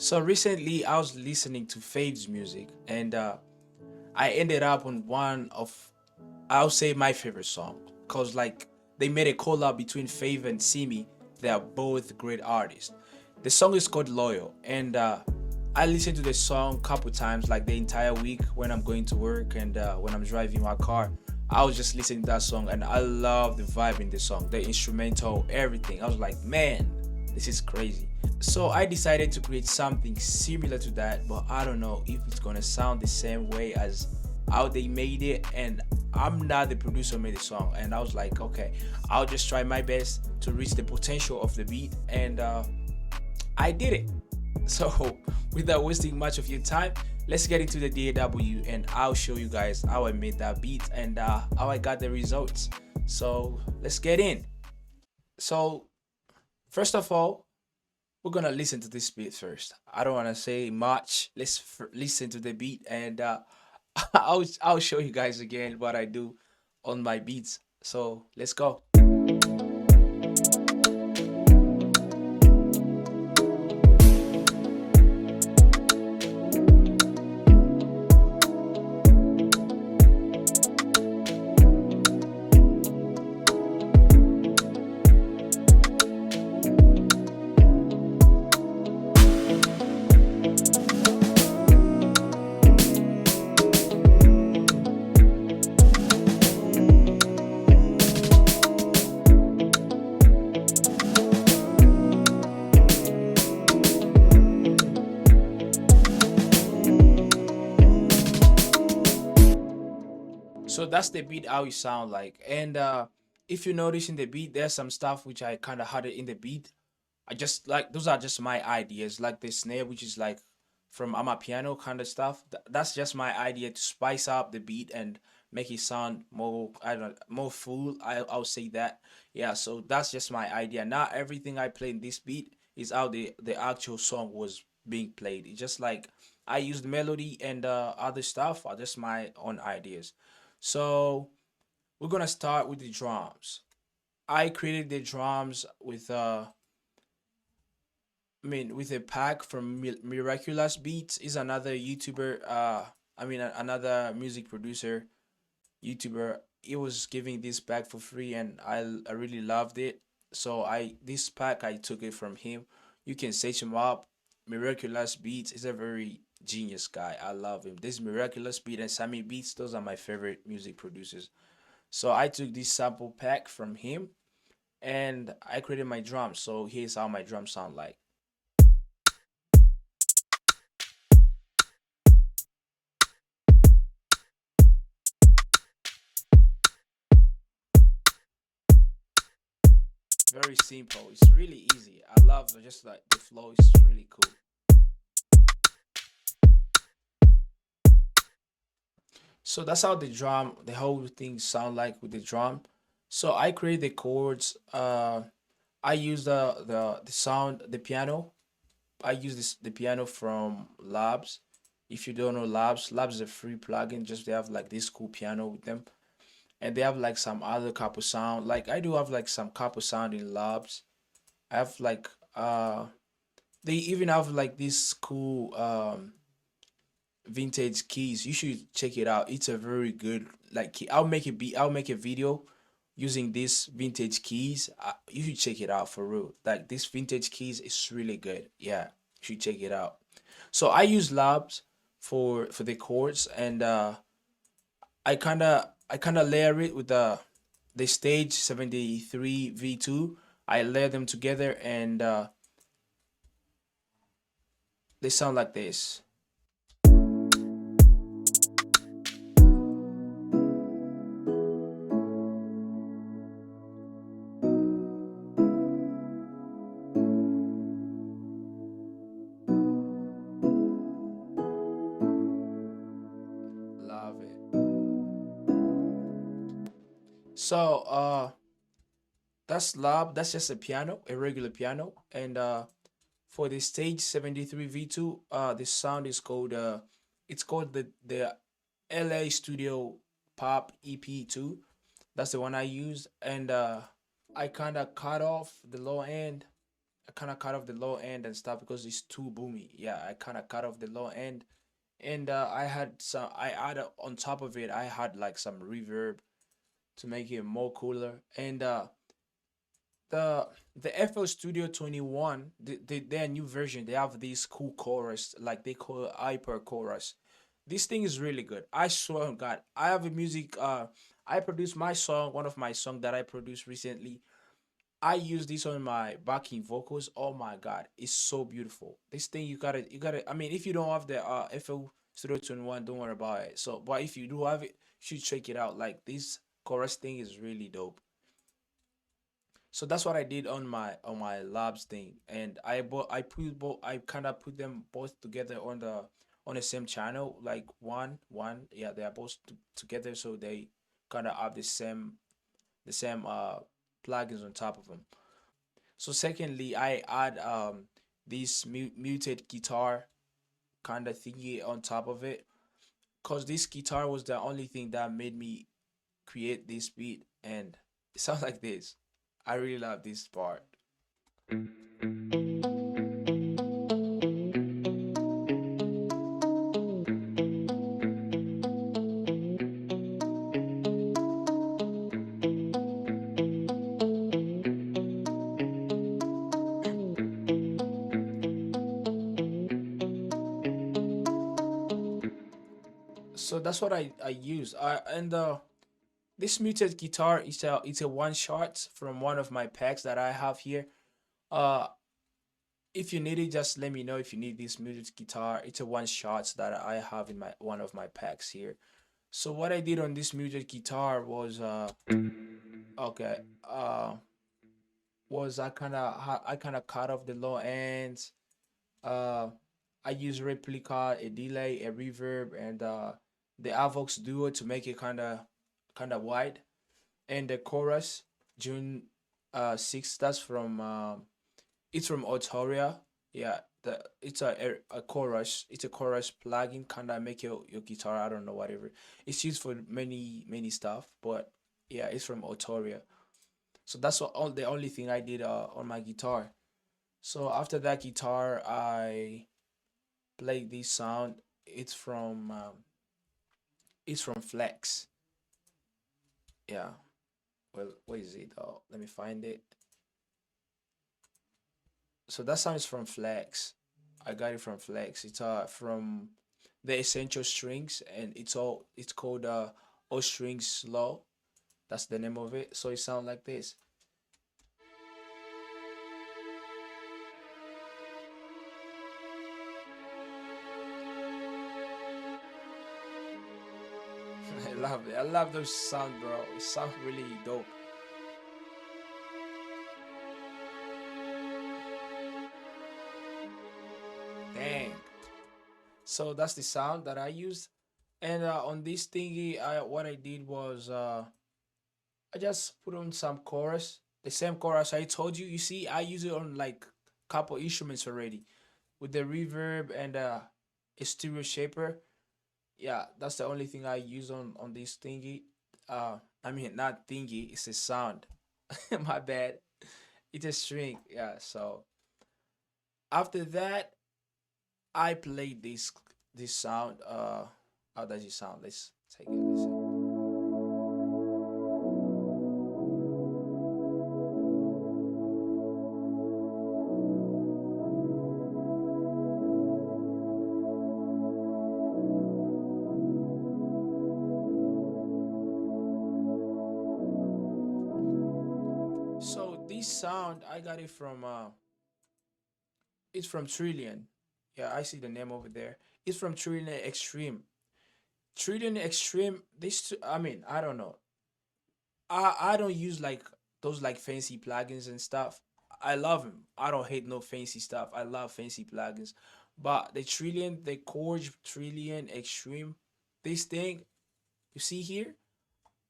So recently, I was listening to Fave's music, and I ended up on one of, I'll say, my favorite song, cause like they made a collab between Fave and Simi. They are both great artists. The song is called Loyal, and I listened to the song a couple times, like the entire week when I'm going to work and when I'm driving my car. I was just listening to that song, and I love the vibe in the song, the instrumental, everything. I was like, man, this is crazy. So I decided to create something similar to that, but I don't know if it's gonna sound the same way as how they made it. And I'm not the producer who made the song, and I was like, okay, I'll just try my best to reach the potential of the beat, and I did it. So without wasting much of your time, let's get into the DAW, and I'll show you guys how I made that beat and how I got the results. So let's get in. So first of all, we're gonna listen to this beat first. I don't wanna say much. Listen to the beat, and I'll show you guys again what I do on my beats. So let's go. So that's the beat how it sound like. And if you notice in the beat, there's some stuff which I kind of had it in the beat. I just like those are just my ideas, like the snare, which is like from piano kind of stuff. That's just my idea to spice up the beat and make it sound more, I don't know, more full. I'll say that. Yeah, so that's just my idea. Not everything I play in this beat is how the actual song was being played. It's just like I used melody and other stuff are just my own ideas. So we're gonna start with the drums. I created the drums with with a pack from Miraculous Beats. Is another YouTuber. Another music producer, YouTuber. He was giving this pack for free, and I really loved it. So I this pack I took it from him. You can search him up. Miraculous Beats is a very genius guy. I love him. This Miraculous Beat and Sami Beats. Those are my favorite music producers. So I took this sample pack from him and I created my drums. So here's how my drums sound like. Very simple. It's really easy. I love just like the flow is really cool. So that's how the whole thing sound like with the drum. So I create the chords. I use the sound, the piano. I use the piano from Labs. If you don't know Labs is a free plugin. Just they have like this cool piano with them, and they have like some other couple sound. Like I do have like some couple sound in Labs. I have like they even have like this cool vintage keys. You should check it out. It's a very good like key. I'll make a video using this vintage keys. You should check it out for real. Like this vintage keys is really good. Yeah, you should check it out. So I use Labs for the chords, and I kinda layer it with the stage 73 V2. I layer them together, and they sound like this. Love it. So that's lab. That's just a piano, a regular piano, and for the stage 73 V2, the sound is called it's called the LA Studio Pop EP2. That's the one I used, and I kind of cut off the low end. I kind of cut off the low end and stuff because it's too boomy. Yeah, I kind of cut off the low end, and I had some. I added on top of it. I had like some reverb to make it more cooler, and the FL Studio 21, their new version, they have this cool chorus, like they call it hyper chorus. This thing is really good. I swear on God, I have a music. I produced my song, one of my song that I produced recently. I use this on my backing vocals. Oh my God, it's so beautiful. This thing you gotta. I mean, if you don't have the FL Studio 21, don't worry about it. So, but if you do have it, you should check it out. Like this chorus thing is really dope. So that's what I did on my labs thing, and I put both I kind of put them both together on the same channel, like one yeah, they are both together, so they kind of have the same plugins on top of them. So secondly, I add this muted guitar kind of thingy on top of it, cause this guitar was the only thing that made me create this beat, and it sounds like this. I really love this part. So that's what I use. And this muted guitar is a one shot from one of my packs that I have here. Uh, if you need it, just let me know if you need this muted guitar. It's a one shot that I have in my one of my packs here. So what I did on this muted guitar was okay was I kind of cut off the low ends. Uh, I use replica, a delay, a reverb, and the Avox Duo to make it kind of wide. And the chorus, June 6th, that's from it's from Autoria. Yeah, it's a chorus. It's a chorus plugin, kind of make your guitar. I don't know, whatever. It's used for many stuff, but yeah, it's from Autoria. So that's all the only thing I did on my guitar. So after that guitar, I played this sound. It's from Flex. Yeah. Well, where is it? Oh, let me find it. So that sound is from Flex. I got it from Flex. It's from the Essential Strings, and it's called O Strings Slow. That's the name of it. So it sounds like this. I love it. I love those sound, bro. It sounds really dope. Dang. So that's the sound that I used. And on this thingy, what I did was I just put on some chorus, the same chorus I told you. You see, I use it on like couple instruments already with the reverb and a stereo shaper. Yeah, that's the only thing I use on this thingy. I mean not thingy, it's a sound. My bad. It's a string. Yeah. So after that, I played this sound. How does it sound? Let's take a listen. So this sound I got it from it's from Trillion. Yeah, I see the name over there. It's from Trillion Extreme. Trillion Extreme. I mean, I don't know. I don't use like those like fancy plugins and stuff. I love them. I don't hate no fancy stuff. I love fancy plugins. But the Corge Trillion Extreme, this thing you see here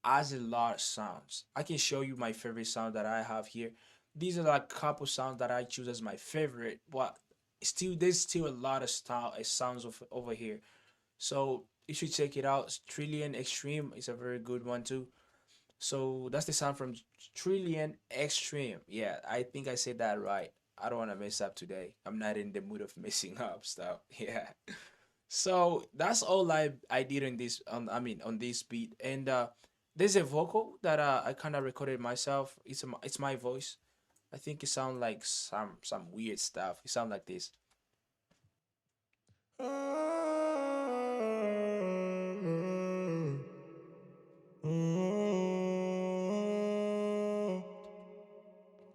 has a lot of sounds. I can show you my favorite sound that I have here. These are like couple sounds that I choose as my favorite, but still there's still a lot of style sounds over here. So you should check it out. Trillion Extreme is a very good one too. So that's the sound from Trillion Extreme. Yeah, I think I said that right. I don't want to mess up today. I'm not in the mood of messing up stuff. Yeah. So that's all I did in this on this beat. And there's a vocal that I kind of recorded myself. It's my voice. I think it sounds like some weird stuff. It sounds like this.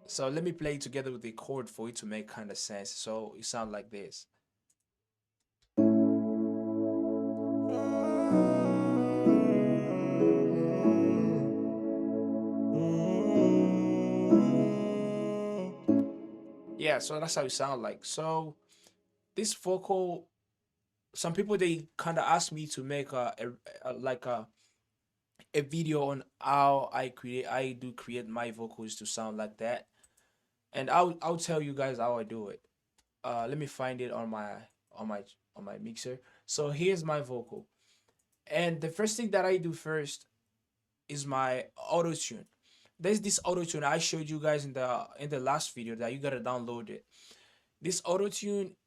So let me play it together with the chord for it to make kind of sense. So it sounds like this. Yeah, so that's how it sounds like. So this vocal, some people they kind of ask me to make like a video on how I do create my vocals to sound like that, and I'll tell you guys how I do it. Let me find it on my on my mixer. So here's my vocal, and the first thing that I do first is my auto tune. There's this auto tune I showed you guys in the last video that you gotta download it. This auto tune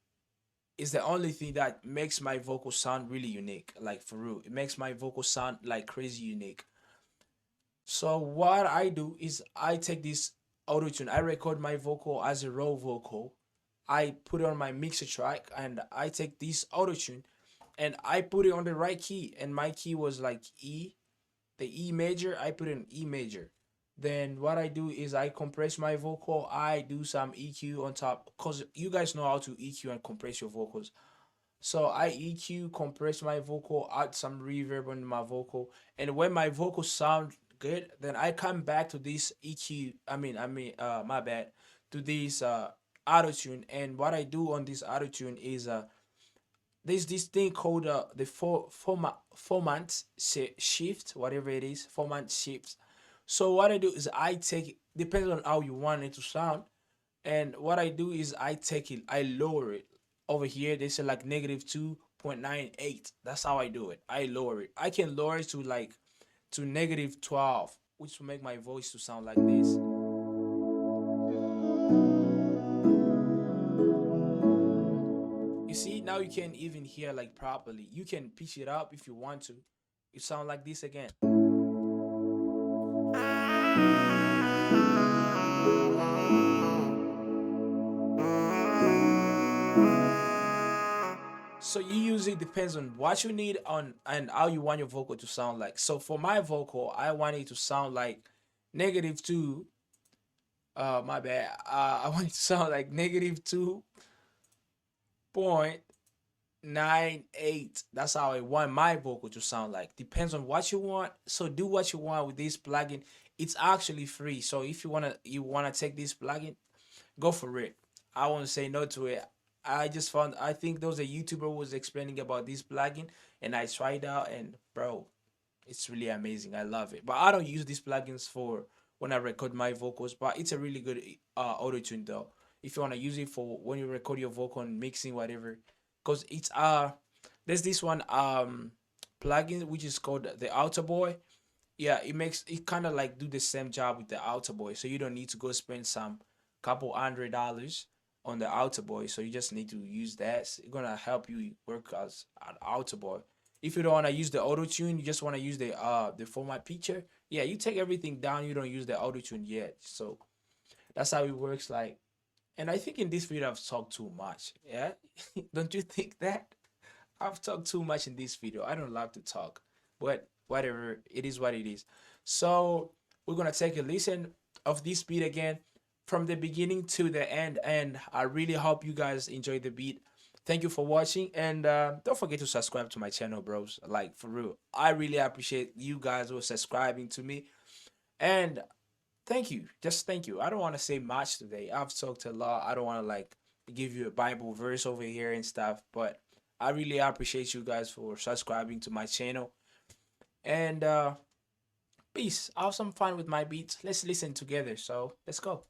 is the only thing that makes my vocal sound really unique. Like for real, it makes my vocal sound like crazy unique. So what I do is I take this auto tune, I record my vocal as a raw vocal, I put it on my mixer track, and I take this auto tune and I put it on the right key, and my key was like E, the E major. I put in E major. Then what I do is I compress my vocal. I do some EQ on top because you guys know how to EQ and compress your vocals. So I EQ, compress my vocal, add some reverb on my vocal, and when my vocals sound good, then I come back to this EQ. My bad, to this auto tune. And what I do on this auto tune is there's this thing called the format shift, whatever it is, format shift. So what I do is I take it, depends on how you want it to sound, and what I do is I take it, I lower it. Over here they say like negative 2.98. That's how I do it. I lower it. I can lower it to like to negative 12, which will make my voice to sound like this. You see, now you can even hear like properly. You can pitch it up if you want to. It sound like this again. So you usually depends on what you need on and how you want your vocal to sound like. So for my vocal, I want it to sound like negative two. My bad. I want it to sound like negative 2.98. That's how I want my vocal to sound like. Depends on what you want. So do what you want with this plugin. It's actually free. So if you wanna take this plugin, go for it. I won't say no to it. I think there was a YouTuber who was explaining about this plugin, and I tried out, and bro, it's really amazing. I love it. But I don't use these plugins for when I record my vocals, but it's a really good auto tune though. If you want to use it for when you record your vocal and mixing whatever, because it's there's this one plugin which is called the Outer Boy. Yeah, it makes it kind of like do the same job with the Outer Boy, so you don't need to go spend some couple $100 on the Outer Boy. So you just need to use that. It's gonna help you work as an Outer Boy. If you don't want to use the auto tune, you just want to use the format picture. Yeah, you take everything down. You don't use the auto tune yet. So that's how it works. Like, and I think in this video I've talked too much. Yeah, don't you think that? I've talked too much in this video. I don't like to talk, but whatever, it is what it is. So we're gonna take a listen of this beat again from the beginning to the end, and I really hope you guys enjoy the beat. Thank you for watching, and don't forget to subscribe to my channel, bros. Like for real, I really appreciate you guys who are subscribing to me, and thank you. Just thank you. I don't want to say much today. I've talked a lot. I don't want to like give you a Bible verse over here and stuff, but I really appreciate you guys for subscribing to my channel. And peace. Have some fun with my beats. Let's listen together. So let's go.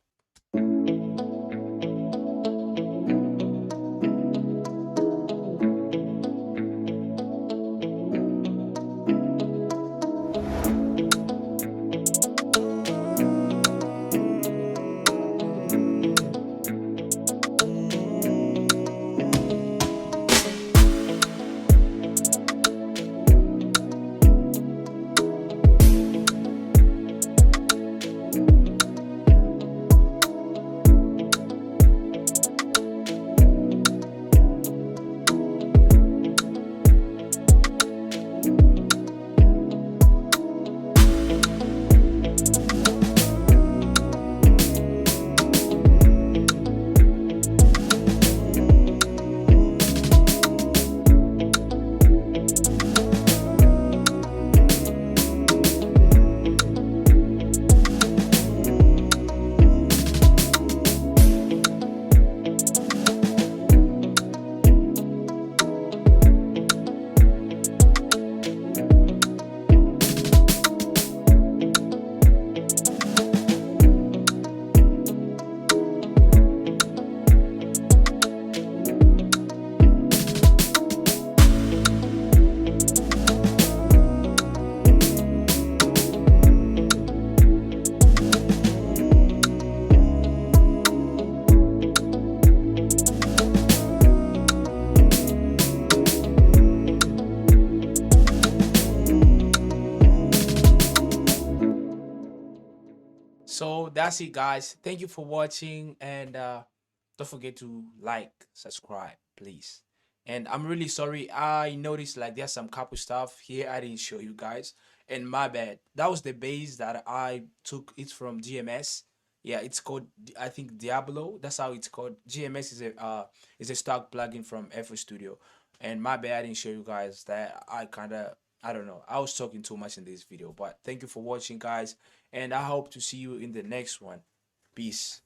So that's it, guys. Thank you for watching, and don't forget to like, subscribe, please. And I'm really sorry. I noticed like there's some couple stuff here I didn't show you guys, and my bad. That was the base that I took. It's from GMS. Yeah, it's called I think Diablo. That's how it's called. GMS is a stock plugin from Afro Studio, and my bad I didn't show you guys that. I don't know. I was talking too much in this video, but thank you for watching, guys, and I hope to see you in the next one. Peace.